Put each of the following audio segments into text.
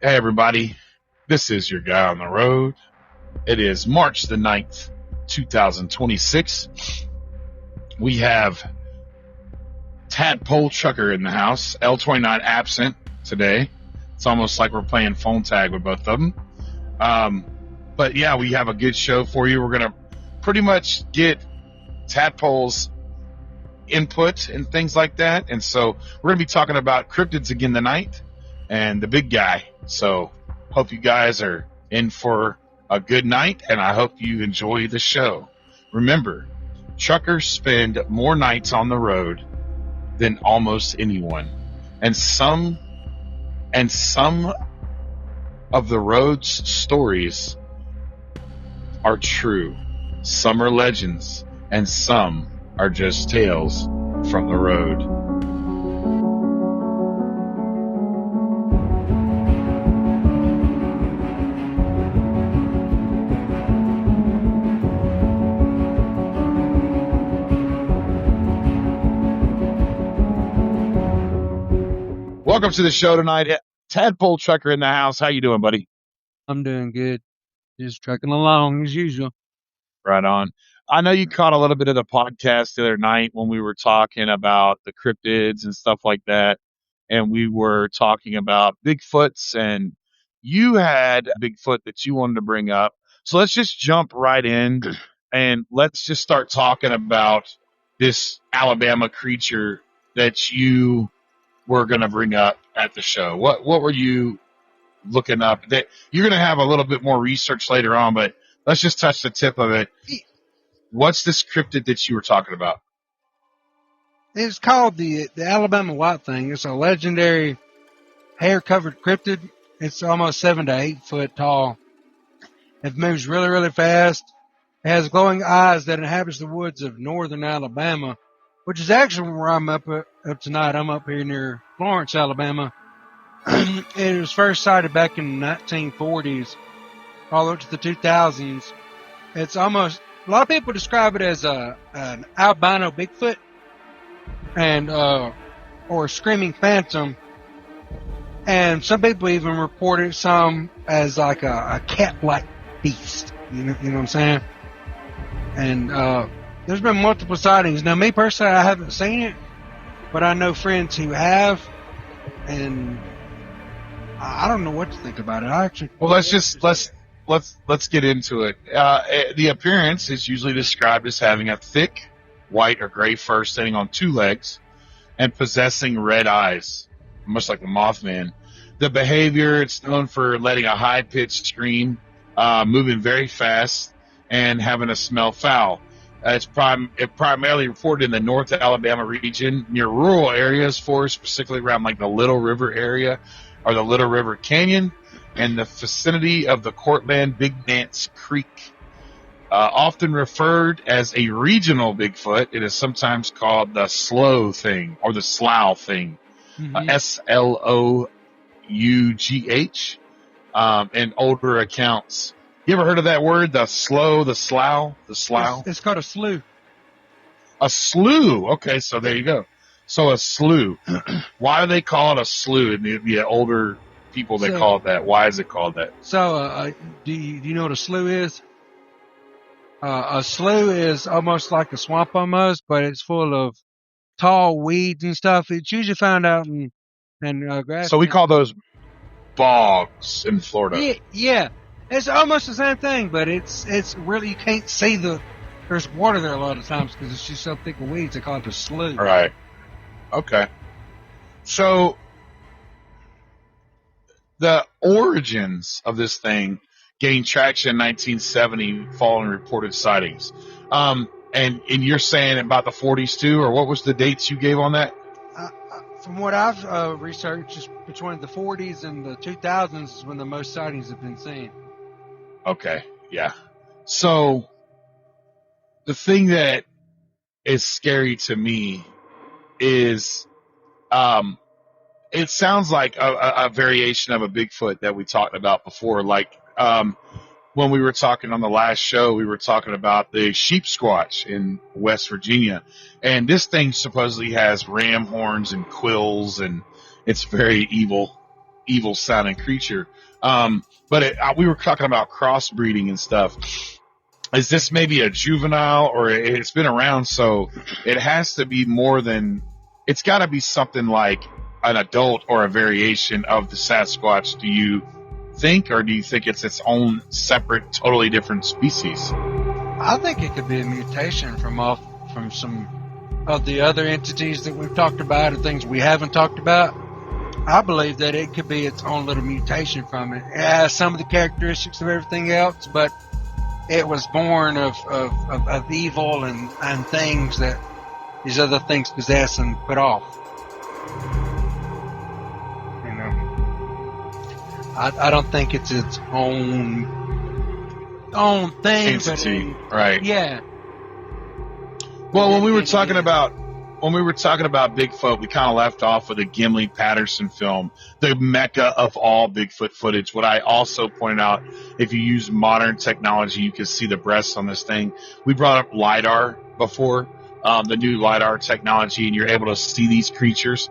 Hey everybody, this is your guy on the road. It is March the 9th, 2026. We have Tadpole Trucker in the house, L29 absent today. It's almost like we're playing phone tag with both of them. But yeah, we have a good show for you. We're going to pretty much get Tadpole's input and things like that. And so we're going to be talking about cryptids again tonight and the big guy. So hope you guys are in for a good night, and I hope you enjoy the show. Remember, truckers spend more nights on the road than almost anyone. And some of the road's stories are true. Some are legends, and some are just tales from the road. Welcome to the show tonight. Tadpole Trucker in the house. How you doing, buddy? I'm doing good. Just trucking along as usual. Right on. I know you caught a little bit of the podcast the other night when we were talking about the cryptids and stuff like that. And we were talking about Bigfoots, and you had a Bigfoot that you wanted to bring up. So let's just jump right in and let's just start talking about this Alabama creature that you were going to bring up at the show. What were you looking up? That you're going to have a little bit more research later on, but let's just touch the tip of it. What's this cryptid that you were talking about? It's called the Alabama White Thing. It's a legendary hair-covered cryptid. It's almost 7 to 8 foot tall. It moves really, really fast. It has glowing eyes that inhabits the woods of northern Alabama, which is actually where I'm up tonight. I'm up here near Florence, Alabama. It was first sighted back in the 1940s, all the way to the 2000s. It's almost, a lot of people describe it as an albino Bigfoot and or a screaming phantom. And some people even reported some as like a cat-like beast. You know what I'm saying? And there's been multiple sightings. Now, me personally, I haven't seen it, but I know friends who have, and I don't know what to think about it. Well, let's get into it. The appearance is usually described as having a thick white or gray fur standing on two legs and possessing red eyes, much like the Mothman. The behavior, it's known for letting a high-pitched scream, moving very fast, and having a smell foul. It's primarily reported in the North Alabama region, near rural areas, specifically around like the Little River area or the Little River Canyon, and the vicinity of the Cortland Big Dance Creek. Often referred as a regional Bigfoot, it is sometimes called the slow thing or the slough thing, Slough, in older accounts. You ever heard of that word? The slough? It's called a slough. A slough. Okay, so there you go. So a slough. Why do they call it a slough? The older people, they call it that. Why is it called that? So, do you know what a slough is? A slough is almost like a swamp almost, but it's full of tall weeds and stuff. It's usually found out in grass. So we call those bogs in Florida. Yeah. It's almost the same thing, but it's really, you can't see there's water there a lot of times because it's just so thick of weeds. They call it a slough. Right. Okay. So the origins of this thing gained traction in 1970 following reported sightings. And you're saying about the 40s too, or what was the dates you gave on that? From what I've researched, just between the 40s and the 2000s is when the most sightings have been seen. Okay, yeah. So the thing that is scary to me is it sounds like a variation of a Bigfoot that we talked about before. Like when we were talking on the last show, we were talking about the sheep squatch in West Virginia. And this thing supposedly has ram horns and quills, and it's very evil. evil sounding creature. We were talking about crossbreeding and stuff. Is this maybe a juvenile, or it's been around, so it has to be more than, it's got to be something like an adult or a variation of the Sasquatch, do you think, or do you think it's its own separate, totally different species? I think it could be a mutation from some of the other entities that we've talked about and things we haven't talked about. I believe that it could be its own little mutation from it. It has some of the characteristics of everything else, but it was born of evil and things that these other things possess and put off. You know, I don't think it's its own thing. Entity, right? Yeah. Well, when we were talking about Bigfoot, we kind of left off with a Gimli Patterson film, the mecca of all Bigfoot footage. What I also pointed out, if you use modern technology, you can see the breasts on this thing. We brought up LiDAR before, the new LiDAR technology, and you're able to see these creatures.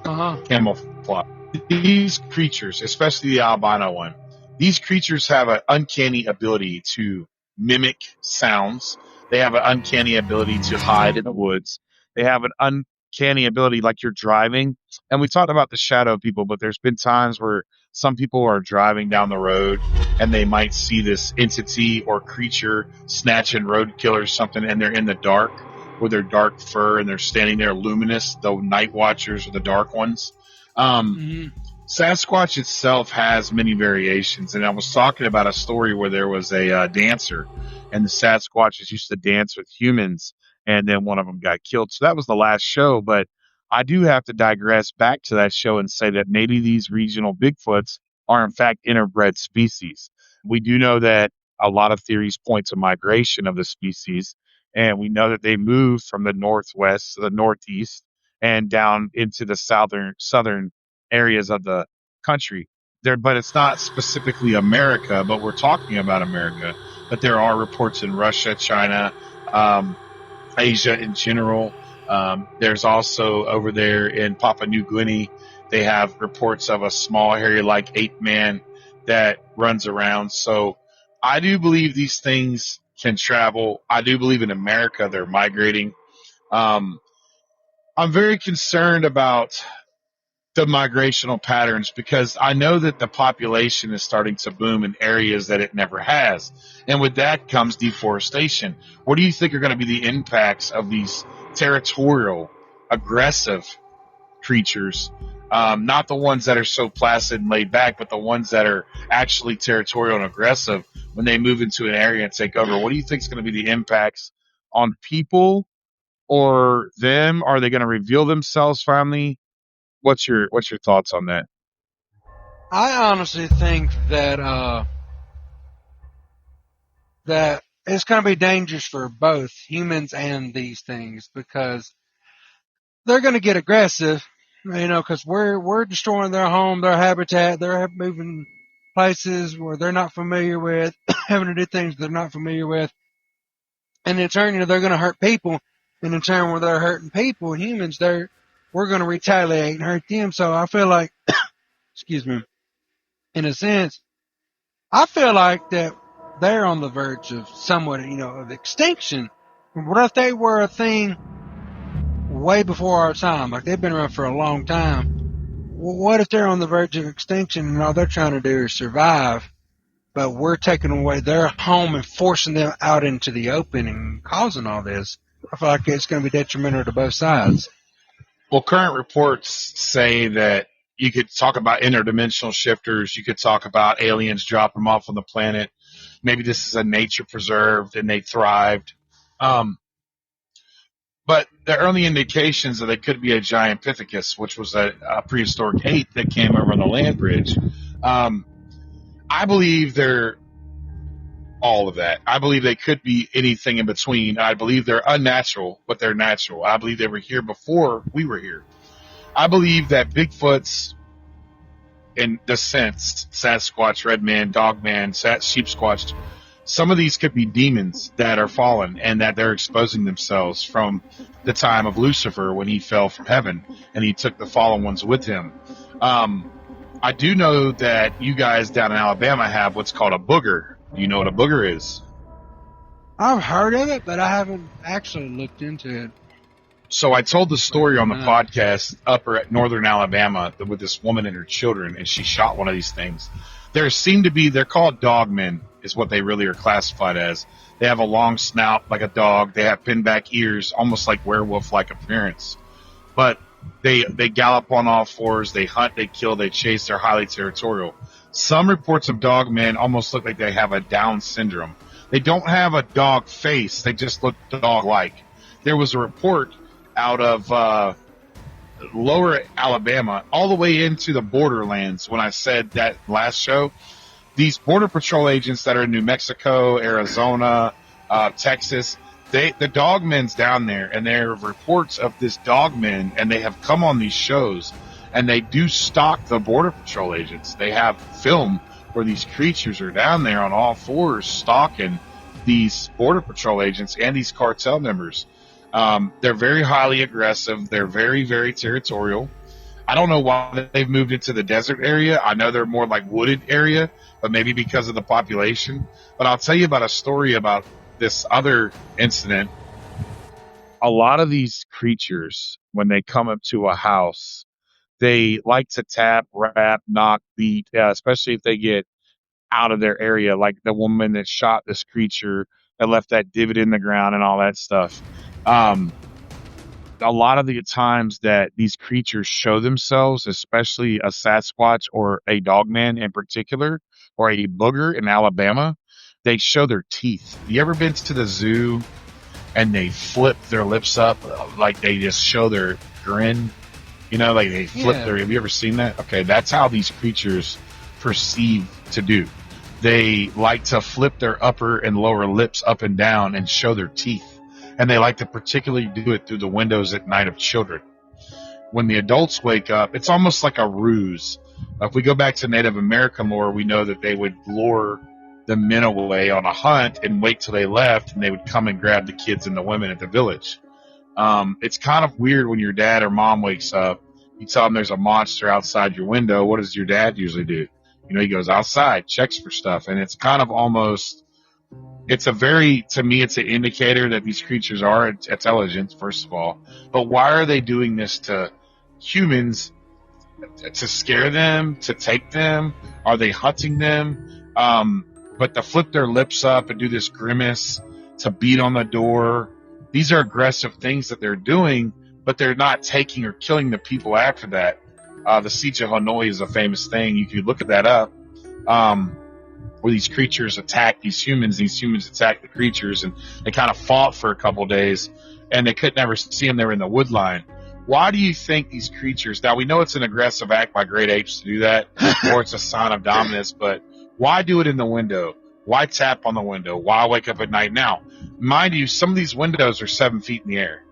Camouflage. These creatures, especially the albino one, these creatures have an uncanny ability to mimic sounds. They have an uncanny ability to hide in the woods. They have an uncanny ability, like you're driving. And we talked about the shadow people, but there's been times where some people are driving down the road and they might see this entity or creature snatching roadkill or something, and they're in the dark with their dark fur and they're standing there luminous, the night watchers or the dark ones. Sasquatch itself has many variations, and I was talking about a story where there was a dancer, and the Sasquatches used to dance with humans, and then one of them got killed. So that was the last show, but I do have to digress back to that show and say that maybe these regional Bigfoots are in fact interbred species. We do know that a lot of theories point to migration of the species, and we know that they moved from the northwest to the northeast and down into the southern areas of the country there, but it's not specifically America, but we're talking about America. But there are reports in Russia, China, Asia in general. There's also over there in Papua New Guinea, they have reports of a small, hairy-like ape man that runs around. So I do believe these things can travel. I do believe in America they're migrating. I'm very concerned about the migrational patterns, because I know that the population is starting to boom in areas that it never has. And with that comes deforestation. What do you think are going to be the impacts of these territorial, aggressive creatures? Not the ones that are so placid and laid back, but the ones that are actually territorial and aggressive when they move into an area and take over. What do you think is going to be the impacts on people or them? Are they going to reveal themselves finally? What's your thoughts on that? I honestly think that that it's going to be dangerous for both humans and these things, because they're going to get aggressive, because we're destroying their home, their habitat, they're moving places where they're not familiar with, having to do things they're not familiar with, and in turn, they're going to hurt people, and in turn, where they're hurting people, humans, we're going to retaliate and hurt them. So I feel like, excuse me, in a sense, I feel like that they're on the verge of somewhat, of extinction. What if they were a thing way before our time? Like, they've been around for a long time. Well, what if they're on the verge of extinction and all they're trying to do is survive, but we're taking away their home and forcing them out into the open and causing all this? I feel like it's going to be detrimental to both sides. Well, current reports say that you could talk about interdimensional shifters. You could talk about aliens dropping them off on the planet. Maybe this is a nature preserved and they thrived. But the early indications that they could be a giant Pithecus, which was a prehistoric ape that came over on the land bridge. I believe they're all of that. I believe they could be anything in between. I believe they're unnatural, but they're natural. I believe they were here before we were here. I believe that Bigfoots, in the sense, Sasquatch, Redman, Dogman, Sheepsquatch, Some of these could be demons that are fallen and that they're exposing themselves from the time of Lucifer when he fell from heaven and he took the fallen ones with him. I do know that you guys down in Alabama have what's called a booger. Do you know what a booger is? I've heard of it, but I haven't actually looked into it. So I told the story on the podcast up at northern Alabama with this woman and her children, and she shot one of these things. They're called dogmen, is what they really are classified as. They have a long snout like a dog. They have pinback ears, almost like werewolf-like appearance. But they gallop on all fours. They hunt, they kill, they chase. They're highly territorial. Some reports of dogmen almost look like they have a Down syndrome. They don't have a dog face. They just look dog-like. There was a report out of lower Alabama all the way into the borderlands when I said that last show. These border patrol agents that are in New Mexico, Arizona, Texas, the dogmen's down there, and there are reports of this dogmen, and they have come on these shows, and they do stalk the border patrol agents. They have film where these creatures are down there on all fours stalking these border patrol agents and these cartel members. They're very highly aggressive. They're very, very territorial. I don't know why they've moved into the desert area. I know they're more like wooded area, but maybe because of the population. But I'll tell you about a story about this other incident. A lot of these creatures, when they come up to a house, they like to tap, rap, knock, beat, especially if they get out of their area, like the woman that shot this creature that left that divot in the ground and all that stuff. A lot of the times that these creatures show themselves, especially a Sasquatch or a dogman in particular, or a booger in Alabama, they show their teeth. You ever been to the zoo and they flip their lips up, like they just show their grin? You know, like they flip their, have you ever seen that? Okay, that's how these creatures perceive to do. They like to flip their upper and lower lips up and down and show their teeth. And they like to particularly do it through the windows at night of children. When the adults wake up, it's almost like a ruse. If we go back to Native American lore, we know that they would lure the men away on a hunt and wait till they left, and they would come and grab the kids and the women at the village. It's kind of weird when your dad or mom wakes up. You tell them there's a monster outside your window. What does your dad usually do? You know, he goes outside, checks for stuff, and it's kind of almost... to me, it's an indicator that these creatures are intelligent, first of all. But why are they doing this to humans? To scare them? To take them? Are they hunting them? But to flip their lips up and do this grimace, to beat on the door, these are aggressive things that they're doing, but they're not taking or killing the people after that. The Siege of Hanoi is a famous thing. You could look at that up. Where these creatures attack these humans attack the creatures, and they kind of fought for a couple of days, and they could never see them. They were in the wood line. Why do you think these creatures, now we know it's an aggressive act by great apes to do that, or it's a sign of dominance, but why do it in the window? Why tap on the window? Why wake up at night? Now, mind you, some of these windows are 7 feet in the air.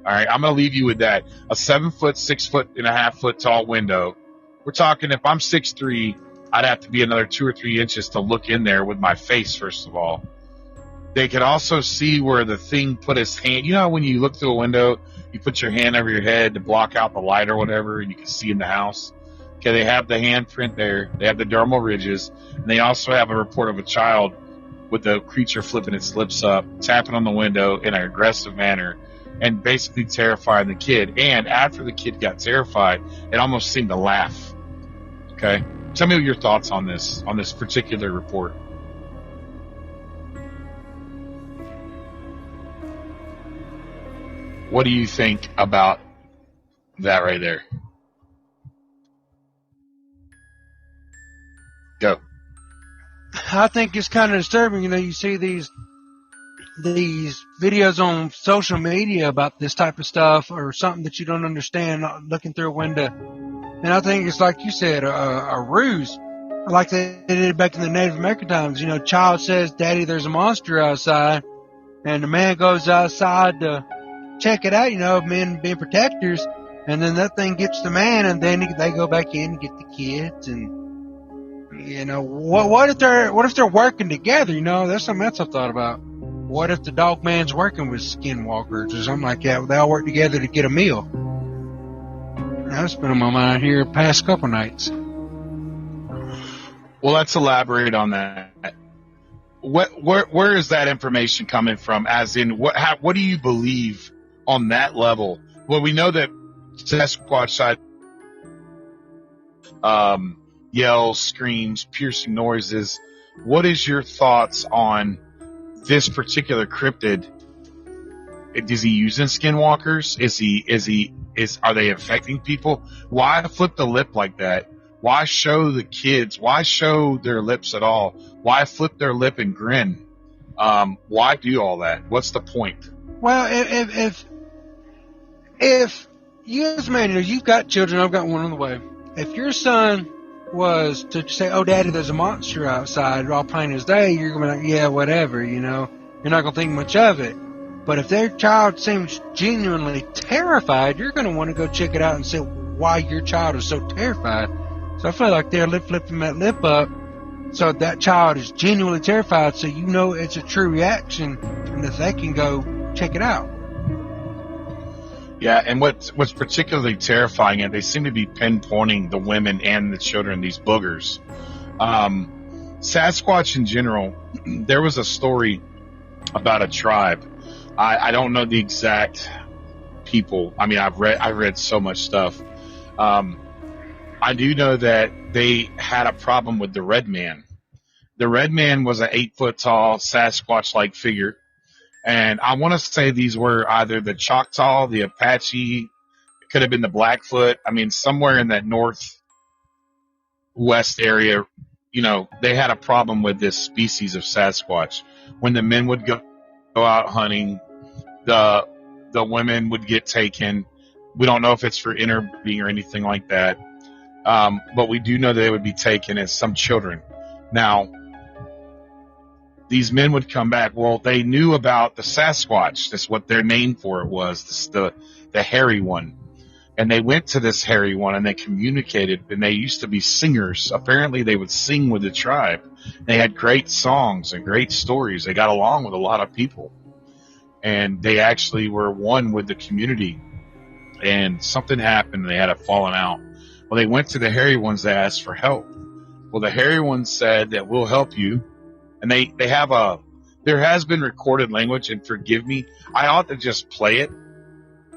All right, I'm going to leave you with that. A 7 foot, 6 foot and a half foot tall window. We're talking, if I'm 6'3", I'd have to be another 2 or 3 inches to look in there with my face, first of all. They can also see where the thing put his hand. You know, when you look through a window, you put your hand over your head to block out the light or whatever, and you can see in the house. Okay, they have the handprint there. They have the dermal ridges. And they also have a report of a child with the creature flipping its lips up, tapping on the window in an aggressive manner, and basically terrifying the kid. And after the kid got terrified, it almost seemed to laugh. Okay? Tell me your thoughts on this particular report. What do you think about that right there? Go. I think it's kind of disturbing. You know, you see these videos on social media about this type of stuff or something that you don't understand looking through a window. And I think it's like you said, a ruse. Like they did back in the Native American times. You know, child says, "Daddy, there's a monster outside." And the man goes outside to check it out, you know, men being protectors. And then that thing gets the man, and then they go back in and get the kids. And You know, what if they're working together? You know, that's something else I've thought about. What if the Dogman's working with skinwalkers or something like that? They all work together to get a meal. That's been on my mind here the past couple nights. Well, let's elaborate on that. Where is that information coming from? As in, what do you believe on that level? Well, we know that Sasquatch side yells, screams, piercing noises. What is your thoughts on this particular cryptid? Is he using skinwalkers? Are they infecting people? Why flip the lip like that? Why show the kids? Why show their lips at all? Why flip their lip and grin? Why do all that? What's the point? Well, if you as a man, you know, you've got children, I've got one on the way. If your son was to say, "Oh, Daddy, there's a monster outside," all plain as day, you're gonna be like, "Yeah, whatever," you know. You're not gonna think much of it. But if their child seems genuinely terrified, you're gonna want to go check it out and see why your child is so terrified. So I feel like they're lifting that lip up, so that child is genuinely terrified, so you know it's a true reaction, and that they can go check it out. Yeah, and what's particularly terrifying is they seem to be pinpointing the women and the children, these boogers. Sasquatch in general, there was a story about a tribe. I don't know the exact people. I mean, I've read so much stuff. I do know that they had a problem with the red man. The red man was an 8-foot tall Sasquatch-like figure. And I want to say these were either the Choctaw, the Apache, it could have been the Blackfoot. I mean, somewhere in that northwest area, you know, they had a problem with this species of Sasquatch. When the men would go out hunting, the women would get taken. We don't know if it's for interbreeding or anything like that. But we do know they would be taken as some children. Now, these men would come back. Well, they knew about the Sasquatch. That's what their name for it was, the hairy one. And they went to this hairy one and they communicated, and they used to be singers. Apparently they would sing with the tribe. They had great songs and great stories. They got along with a lot of people. And they actually were one with the community. And something happened and they had a falling out. Well, they went to the hairy ones to ask for help. Well, the hairy ones said that we'll help you. And they have there has been recorded language, and forgive me, I ought to just play it.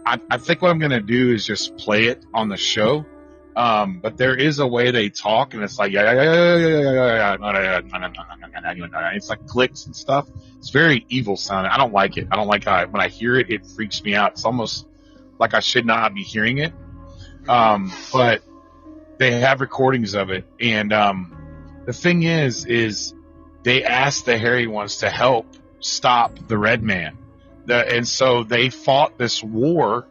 I think what I'm going to do is just play it on the show. But there is a way they talk, and it's like, it's like clicks and stuff. It's very evil sounding. I don't like it. I don't like how when I hear it, it freaks me out. It's almost like I should not be hearing it. But they have recordings of it. And the thing is they asked the hairy ones to help stop the red man. And so they fought this war,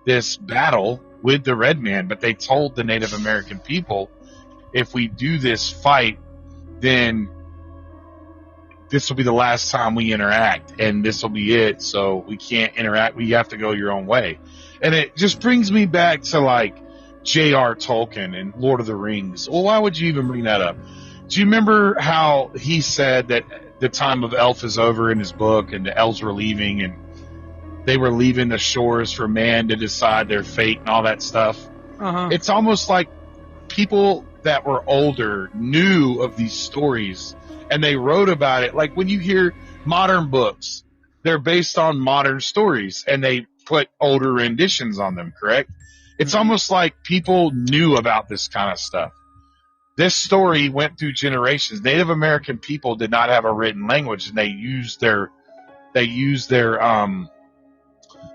this battle with the red man, but they told the Native American people, if we do this fight, then this will be the last time we interact, and this will be it. So we can't interact. We have to go your own way. And it just brings me back to like J.R. Tolkien and Lord of the Rings. Well, why would you even bring that up? Do you remember how he said that the time of elf is over in his book, and the elves were leaving, and they were leaving the shores for man to decide their fate and all that stuff? Uh-huh. It's almost like people that were older knew of these stories, and they wrote about it. Like when you hear modern books, they're based on modern stories, and they put older renditions on them, correct? It's almost like people knew about this kind of stuff. This story went through generations. Native American people did not have a written language, and they used their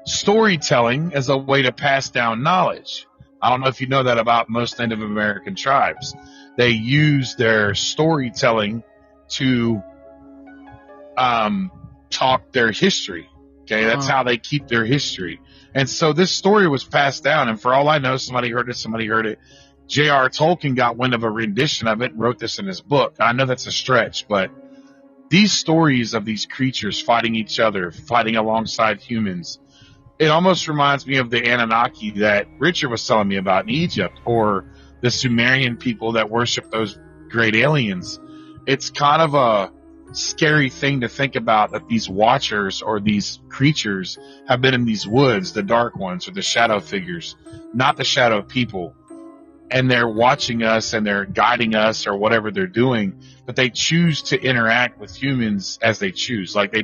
storytelling as a way to pass down knowledge. I don't know if you know that about most Native American tribes. They use their storytelling to talk their history. Okay, that's how they keep their history. And so this story was passed down, and for all I know, somebody heard it. J.R. Tolkien got wind of a rendition of it and wrote this in his book. I know that's a stretch, but these stories of these creatures fighting each other, fighting alongside humans, it almost reminds me of the Anunnaki that Richard was telling me about in Egypt, or the Sumerian people that worship those great aliens. It's kind of a scary thing to think about, that these watchers or these creatures have been in these woods, the dark ones or the shadow figures, not the shadow people. And they're watching us and they're guiding us or whatever they're doing, but they choose to interact with humans as they choose. Like they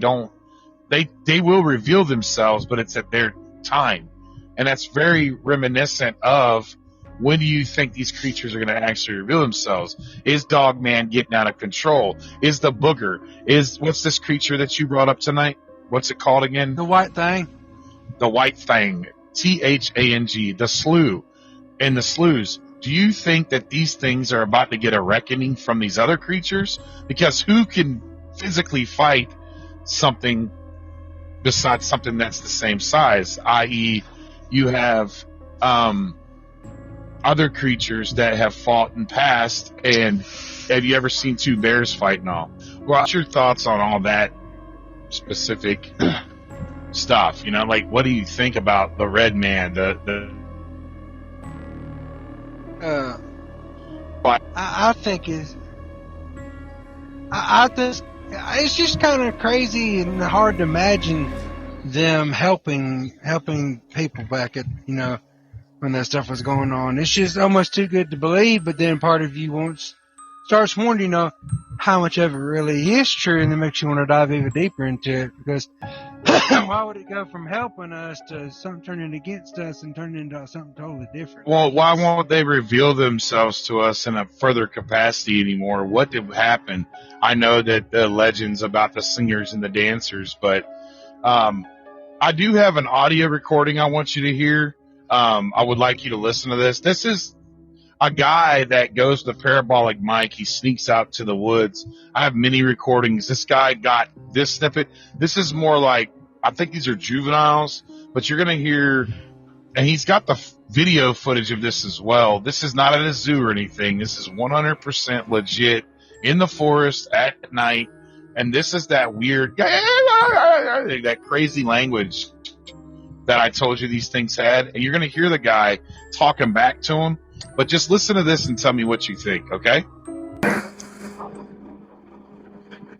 will reveal themselves, but it's at their time. And that's very reminiscent of, when do you think these creatures are going to actually reveal themselves? Is Dogman getting out of control? Is the booger? What's this creature that you brought up tonight? What's it called again? The white thing. The white thing. Thang. The slew. And the slews. Do you think that these things are about to get a reckoning from these other creatures? Because who can physically fight something besides something that's the same size? I.e., you have other creatures that have fought and passed. And have you ever seen two bears fight and all? Well, what's your thoughts on all that specific stuff? You know, like, what do you think about the red man, I think it's just kind of crazy and hard to imagine them helping people back at, when that stuff was going on. It's just almost too good to believe, but then part of you starts wondering, how much of it really is true, and it makes you want to dive even deeper into it, because why would it go from helping us to something turning against us and turning into something totally different? Well, why won't they reveal themselves to us in a further capacity anymore? What did happen? I know that the legends about the singers and the dancers, but I do have an audio recording I want you to hear. I would like you to listen to this. This is a guy that goes to parabolic mic. He sneaks out to the woods. I have many recordings. This guy got this snippet. This is more like, I think these are juveniles, but you're going to hear, and he's got the video footage of this as well. This is not at a zoo or anything. This is 100% legit in the forest at night. And this is that weird, that crazy language that I told you these things had. And you're going to hear the guy talking back to him. But just listen to this and tell me what you think, okay?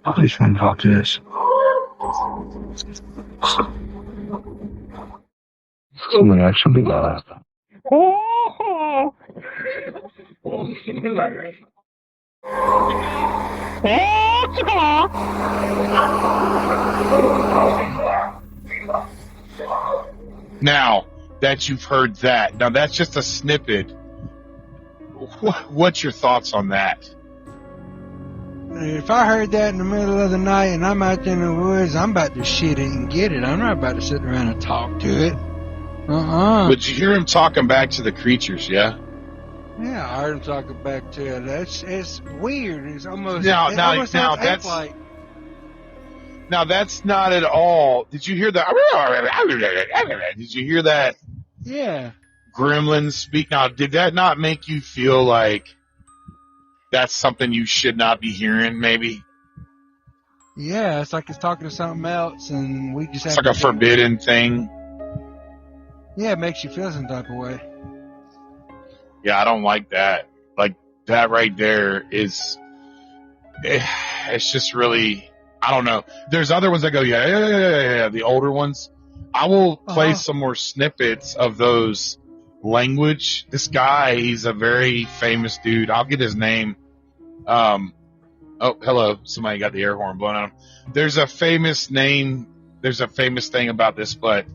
I just want to talk to this. Something actually bad. Now that you've heard that, now that's just a snippet. What's your thoughts on that? If I heard that in the middle of the night and I'm out there in the woods, I'm about to shit it and get it. I'm not about to sit around and talk to it. But you hear him talking back to the creatures, yeah? Yeah, I heard him talking back to it. It's weird. It's almost now that's like. Now that's not at all. Did you hear that? Did you hear that? Yeah. Gremlins speak. Now, did that not make you feel like that's something you should not be hearing, maybe? Yeah, it's like it's talking to something else, and we just have it's like a forbidden thing. Yeah, it makes you feel some type of way. Yeah, I don't like that. Like, that right there is, it's just really, I don't know. There's other ones that go, yeah, the older ones. I will play some more snippets of those language. This guy, he's a very famous dude. I'll get his name. Oh, hello. Somebody got the air horn blown on him. There's a famous name. There's a famous thing about this, but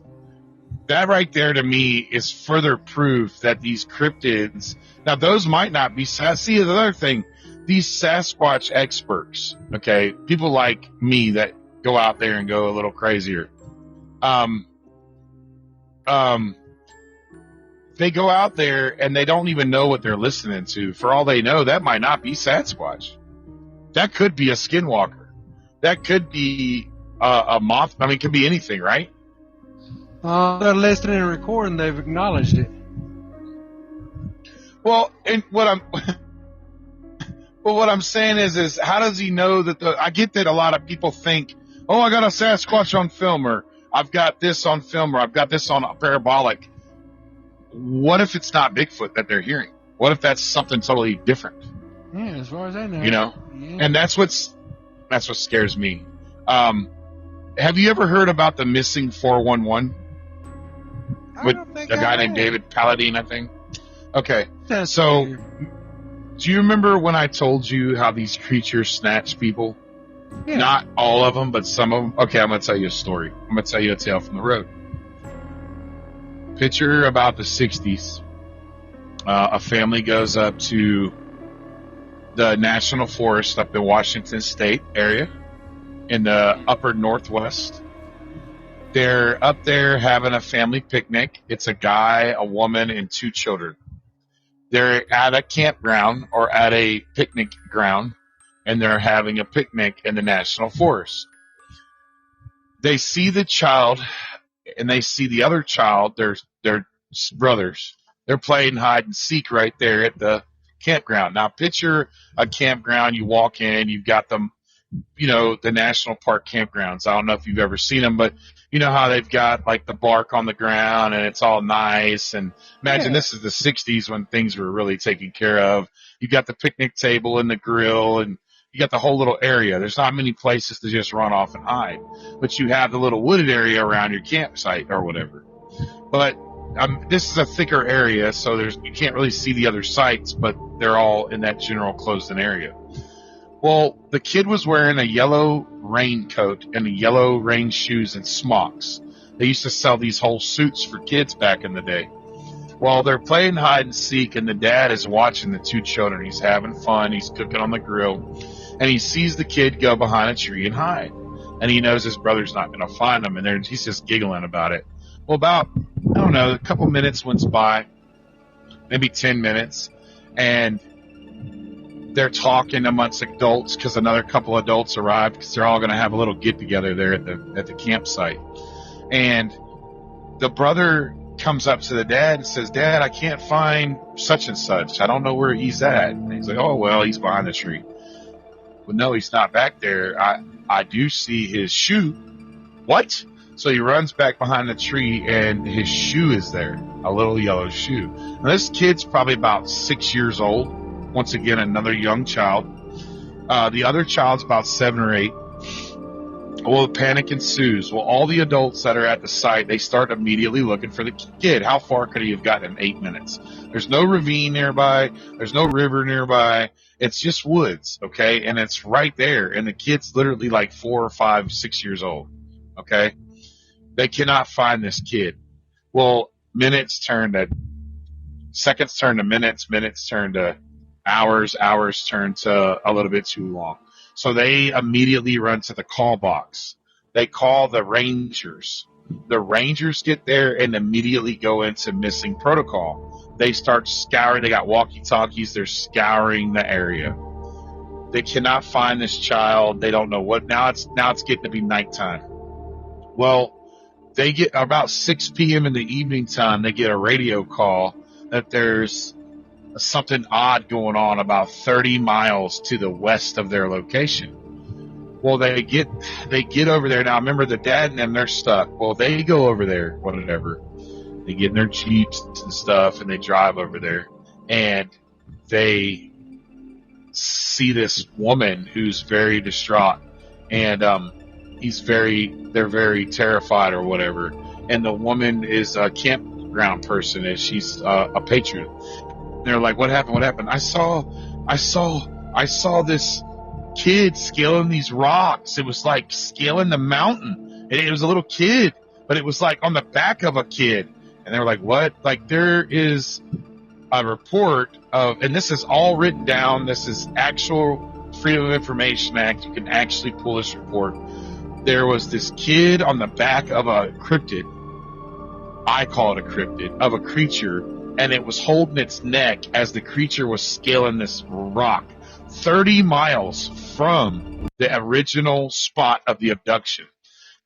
that right there to me is further proof that these cryptids, now those might not be, see, the other thing, these Sasquatch experts, okay, people like me that go out there and go a little crazier, they go out there and they don't even know what they're listening to. For all they know, that might not be Sasquatch. That could be a skinwalker. That could be a moth. I mean, it could be anything, right? They're listening and recording. They've acknowledged it. Well, and what I'm saying is how does he know that I get that a lot of people think, oh, I got a Sasquatch on film, or I've got this on film, or I've got this on a parabolic. What if it's not Bigfoot that they're hearing? What if that's something totally different? Yeah, as far as I know. You know? Yeah. And that's what scares me. Have you ever heard about the missing 411? I With don't think a guy I named have. David Paladine, I think. Okay. That's So, weird. do you remember when I told you how these creatures snatch people? Yeah. Not all of them, but some of them. Okay, I'm going to tell you a story. I'm going to tell you a tale from the road. Picture about the 60s. A family goes up to the National Forest up in Washington State area in the upper Northwest. They're up there having a family picnic. It's a guy, a woman, and 2 children. They're at a campground or at a picnic ground, and they're having a picnic in the National Forest. They see the child, and they see the other child, their brothers. They're playing hide and seek right there at the campground. Now, picture a campground. You walk in, you've got them, the national park campgrounds. I don't know if you've ever seen them, but you know how they've got like the bark on the ground and it's all nice. And imagine this is the 60s when things were really taken care of. You got the picnic table and the grill, and you got the whole little area. There's not many places to just run off and hide, but you have the little wooded area around your campsite or whatever. But this is a thicker area, so you can't really see the other sites, but they're all in that general closed-in area. Well, the kid was wearing a yellow raincoat and yellow rain shoes and smocks. They used to sell these whole suits for kids back in the day. Well, they're playing hide and seek, and the dad is watching the 2 children. He's having fun. He's cooking on the grill, and he sees the kid go behind a tree and hide. And he knows his brother's not going to find him, and he's just giggling about it. Well, about, I don't know, a couple minutes went by, maybe 10 minutes, and they're talking amongst adults because another couple adults arrived because they're all going to have a little get-together there at the campsite. And the brother comes up to the dad and says, "Dad, I can't find such and such. I don't know where he's at." And he's like, "Oh, well, he's behind the tree." "Well, no, he's not back there. I do see his shoe." "What?" So he runs back behind the tree, and his shoe is there, a little yellow shoe. Now, this kid's probably about 6 years old. Once again, another young child. The other child's about 7 or 8. Well, the panic ensues. Well, all the adults that are at the site, they start immediately looking for the kid. How far could he have gotten in 8 minutes? There's no ravine nearby. There's no river nearby. It's just woods, okay? And it's right there. And the kid's literally like 4 or 5, 6 years old, okay? They cannot find this kid. Well, seconds turn to minutes, minutes turn to hours, hours turn to a little bit too long. So they immediately run to the call box. They call the rangers. The rangers get there and immediately go into missing protocol. They start scouring. They got walkie-talkies. They're scouring the area. They cannot find this child. They don't know what. Now it's getting to be nighttime. Well, they get about 6 p.m. in the evening time. They get a radio call that there's something odd going on about 30 miles to the west of their location. Well, they get over there. Now, remember, the dad and them, they're stuck. Well, they go over there, whatever. They get in their Jeeps and stuff, and they drive over there. And they see this woman who's very distraught. And they're very terrified or whatever. And the woman is a campground person, and she's a patron. They're like, what happened? What happened? I saw this kid scaling these rocks. It was like scaling the mountain. And it was a little kid, but it was like on the back of a kid. And they were like, what? Like, there is a report of, and this is all written down. This is actual Freedom of Information Act. You can actually pull this report. There was this kid on the back of a cryptid. I call it a cryptid, of a creature. And it was holding its neck as the creature was scaling this rock 30 miles from the original spot of the abduction.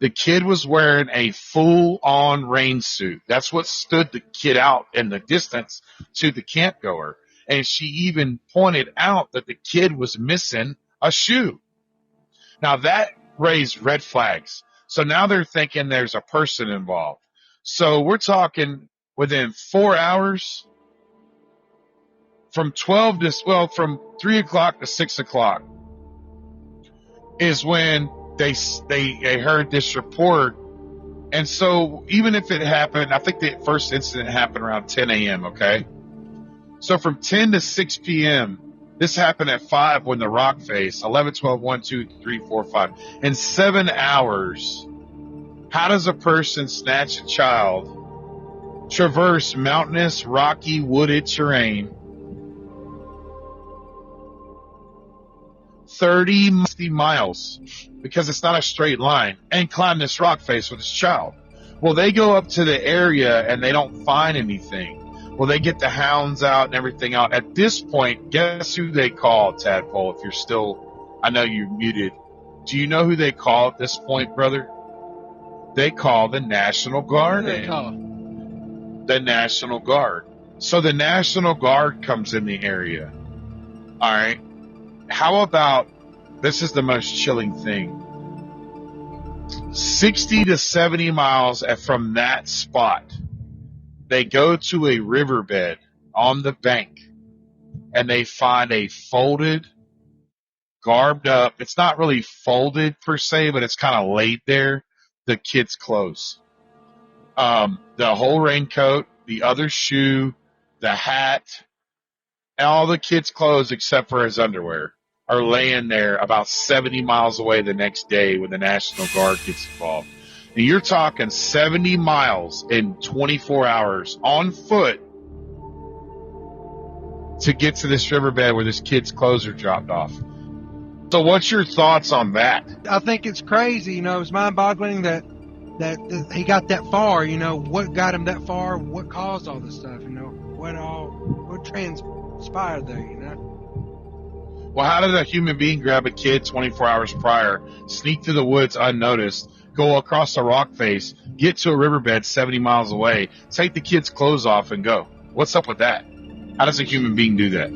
The kid was wearing a full-on rain suit. That's what stood the kid out in the distance to the campgoer. And she even pointed out that the kid was missing a shoe. Now, that raised red flags. So now they're thinking there's a person involved. So we're talking within 4 hours, from 3 o'clock to 6 o'clock is when they heard this report. And so even if it happened, I think the first incident happened around 10 a.m., okay? So from 10 to 6 p.m., this happened at 5 when the rock face, 11, 12, 1, 2, 3, 4, 5. In 7 hours, how does a person snatch a child, traverse mountainous, rocky, wooded terrain, 30 miles, because it's not a straight line, and climb this rock face with his child? Well, they go up to the area and they don't find anything. Well, they get the hounds out and everything out. At this point, guess who they call, Tadpole? If you're still, I know you're muted. Do you know who they call at this point, brother? They call the National Guard. Who do they call? The National Guard. So the National Guard comes in the area. All right. How about, this is the most chilling thing. 60 to 70 miles from that spot, they go to a riverbed on the bank and they find a folded, garbed up, it's not really folded per se, but it's kind of laid there, the kid's clothes. The whole raincoat, the other shoe, the hat, all the kid's clothes except for his underwear are laying there about 70 miles away the next day when the National Guard gets involved. And you're talking 70 miles in 24 hours on foot to get to this riverbed where this kid's clothes are dropped off. So what's your thoughts on that? I think it's crazy. It's mind-boggling that he got that far. What got him that far? What caused all this stuff? What transpired there? Well, how did a human being grab a kid 24 hours prior, sneak through the woods unnoticed, go across a rock face, get to a riverbed 70 miles away, take the kid's clothes off and go? What's up with that? How does a human being do that?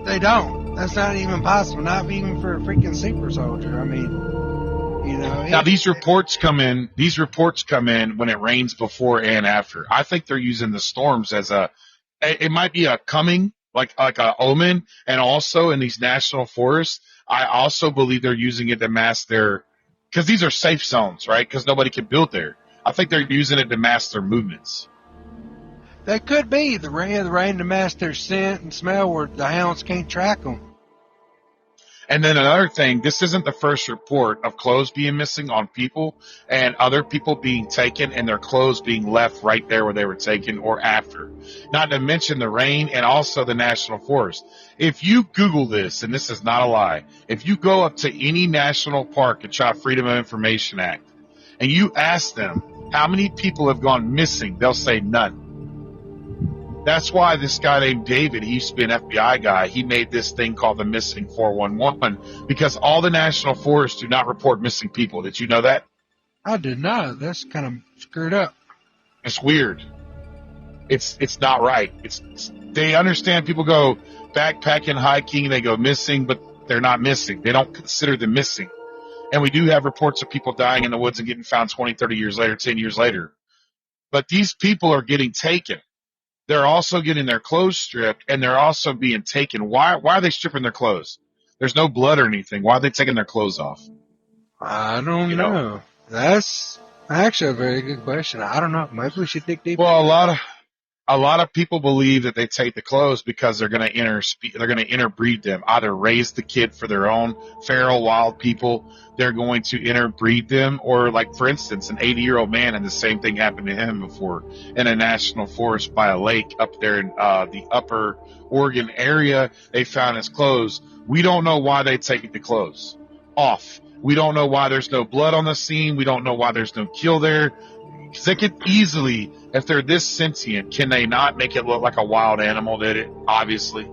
They don't. That's not even possible. Not even for a freaking super soldier. I mean, Now these reports come in when it rains before and after. I think they're using the storms as it might be a coming, like a omen, and also in these national forests, I also believe they're using it to mask because these are safe zones, right? Because nobody can build there. I think they're using it to mask their movements. They could be the rain to mask their scent and smell where the hounds can't track them. And then another thing, this isn't the first report of clothes being missing on people and other people being taken and their clothes being left right there where they were taken or after. Not to mention the rain and also the national forest. If you Google this, and this is not a lie, if you go up to any national park and try Freedom of Information Act and you ask them how many people have gone missing, they'll say none. That's why this guy named David, he used to be an FBI guy, he made this thing called the Missing 411 because all the national forests do not report missing people. Did you know that? I did not. That's kind of screwed up. It's weird. It's not right. They understand people go backpacking, hiking, they go missing, but they're not missing. They don't consider them missing. And we do have reports of people dying in the woods and getting found 20, 30 years later, 10 years later. But these people are getting taken. They're also getting their clothes stripped, and they're also being taken. Why are they stripping their clothes? There's no blood or anything. Why are they taking their clothes off? I don't know. That's actually a very good question. I don't know. Maybe we should dig deeper. Well, a lot of people believe that they take the clothes because they're going to interbreed them, either raise the kid for their own feral wild people. They're going to interbreed them, or like, for instance, an 80-year-old man, and the same thing happened to him before in a national forest by a lake up there in the upper Oregon area. They found his clothes. We don't know why they take the clothes off. We don't know why there's no blood on the scene. We don't know why there's no kill there. Because they could easily, if they're this sentient, can they not make it look like a wild animal did it? Obviously.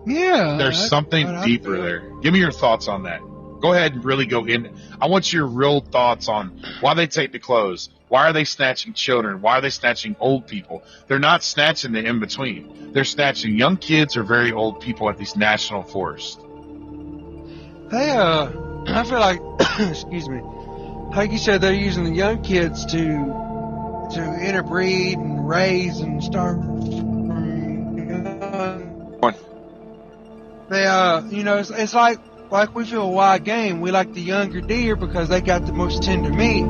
Yeah. There's something deeper there. Give me your thoughts on that. Go ahead and really go in. I want your real thoughts on why they take the clothes. Why are they snatching children? Why are they snatching old people? They're not snatching the in-between. They're snatching young kids or very old people at these national forests. I feel like, excuse me, like you said, they're using the young kids to interbreed and raise and start from young They, it's like we feel wild game. We like the younger deer because they got the most tender meat.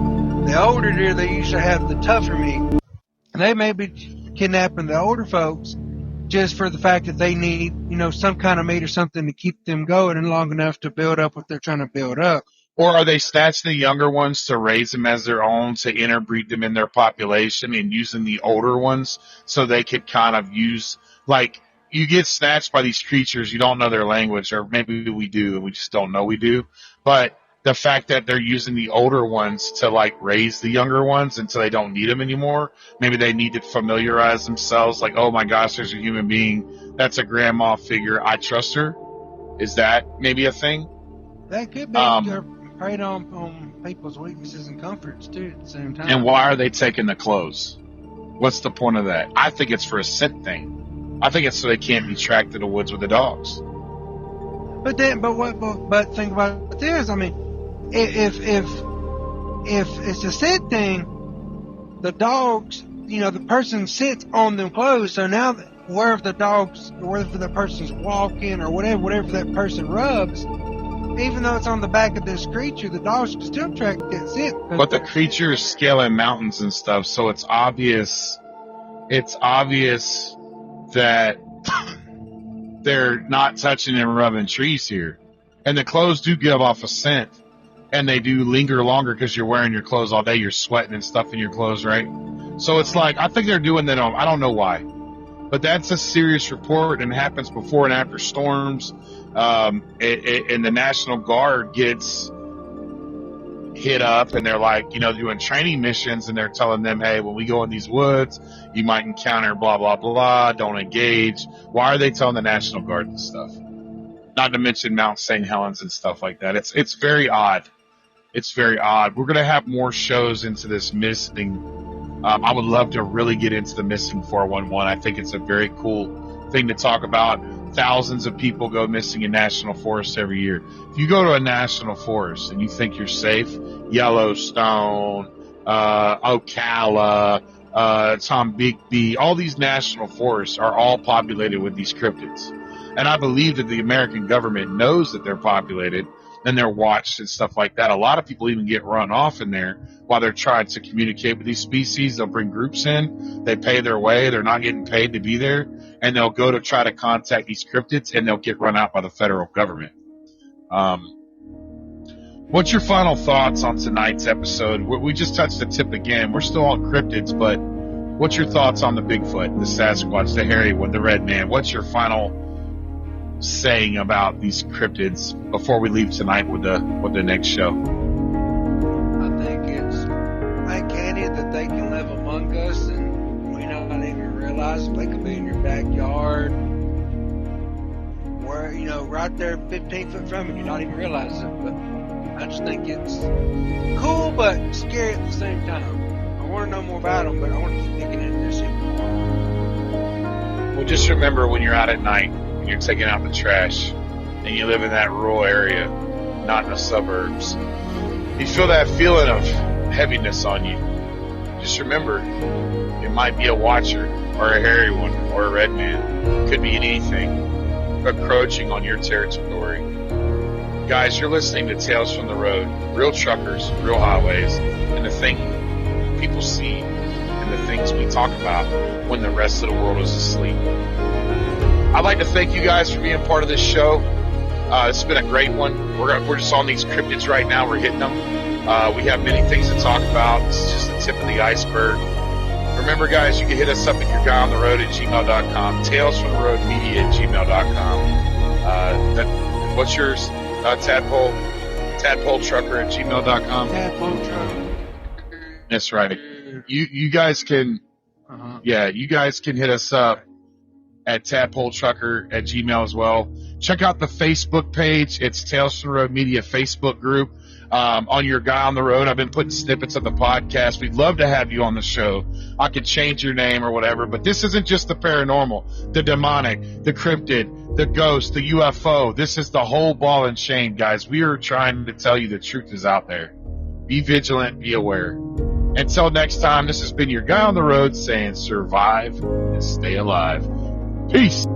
The older deer, they usually have the tougher meat. And they may be kidnapping the older folks just for the fact that they need, some kind of meat or something to keep them going and long enough to build up what they're trying to build up. Or are they snatching the younger ones to raise them as their own, to interbreed them in their population, and using the older ones so they could kind of use, like, you get snatched by these creatures, you don't know their language, or maybe we do, and we just don't know we do. But the fact that they're using the older ones to, like, raise the younger ones until they don't need them anymore, maybe they need to familiarize themselves, like, oh my gosh, there's a human being, that's a grandma figure, I trust her. Is that maybe a thing? That could be. Preyed on people's weaknesses and comforts too at the same time. And why are they taking the clothes? What's the point of that? I think it's for a scent thing. I think it's so they can't be tracked in the woods with the dogs. But think about this. I mean, if it's a scent thing, the dogs, the person sits on them clothes. So now wherever the person's walking or whatever that person rubs, even though it's on the back of this creature, the dogs can still track that scent. But the creature is scaling mountains and stuff, so it's obvious that they're not touching and rubbing trees here. And the clothes do give off a scent, and they do linger longer because you're wearing your clothes all day, you're sweating and stuff in your clothes, right? So it's like, I think they're doing that I don't know why. But that's a serious report, and it happens before and after storms. And the National Guard gets hit up, and they're like, doing training missions, and they're telling them, hey, when we go in these woods, you might encounter blah, blah, blah, don't engage. Why are they telling the National Guard this stuff? Not to mention Mount St. Helens and stuff like that. It's very odd. It's very odd. We're going to have more shows into this missing. I would love to really get into the missing 411. I think it's a very cool thing to talk about. Thousands of people go missing in national forests every year. If you go to a national forest and you think you're safe, Yellowstone, Ocala, Tombigbee, all these national forests are all populated with these cryptids. And I believe that the American government knows that they're populated and they're watched and stuff like that. A lot of people even get run off in there while they're trying to communicate with these species. They'll bring groups in, they pay their way, they're not getting paid to be there, and they'll go to try to contact these cryptids, and they'll get run out by the federal government. What's your final thoughts on tonight's episode? We just touched the tip again. We're still on cryptids, but what's your thoughts on the Bigfoot, the Sasquatch, the hairy one, the red man? What's your final saying about these cryptids before we leave tonight with the next show? I think it's uncanny that they can live among us and we not even realize it. They could be in your backyard, where right there 15 foot from you, you not even realize it. But I just think it's cool but scary at the same time. I want to know more about them, but I want to keep digging into this even more. Well, just remember when you're out at night, you're taking out the trash, and you live in that rural area, not in the suburbs, you feel that feeling of heaviness on you. Just remember, it might be a watcher, or a hairy one, or a red man. It could be anything encroaching on your territory. Guys, you're listening to Tales from the Road, real truckers, real highways, and the thing people see, and the things we talk about when the rest of the world is asleep. I'd like to thank you guys for being part of this show. It's been a great one. We're just on these cryptids right now. We're hitting them. We have many things to talk about. This is just the tip of the iceberg. Remember, guys, you can hit us up at yourguyontheroad@gmail.com, talesfromtheroadmedia@gmail.com. What's yours, Tadpole? Tadpole Trucker at gmail.com. Tadpole Trucker. That's right. You guys can, you guys can hit us up at Tadpole Trucker at Gmail as well. Check out the Facebook page. It's Tales from the Road Media Facebook group. On Your Guy on the Road, I've been putting snippets of the podcast. We'd love to have you on the show. I could change your name or whatever, but this isn't just the paranormal, the demonic, the cryptid, the ghost, the UFO. This is the whole ball and chain, guys. We are trying to tell you the truth is out there. Be vigilant, be aware. Until next time, this has been Your Guy on the Road saying survive and stay alive. Peace.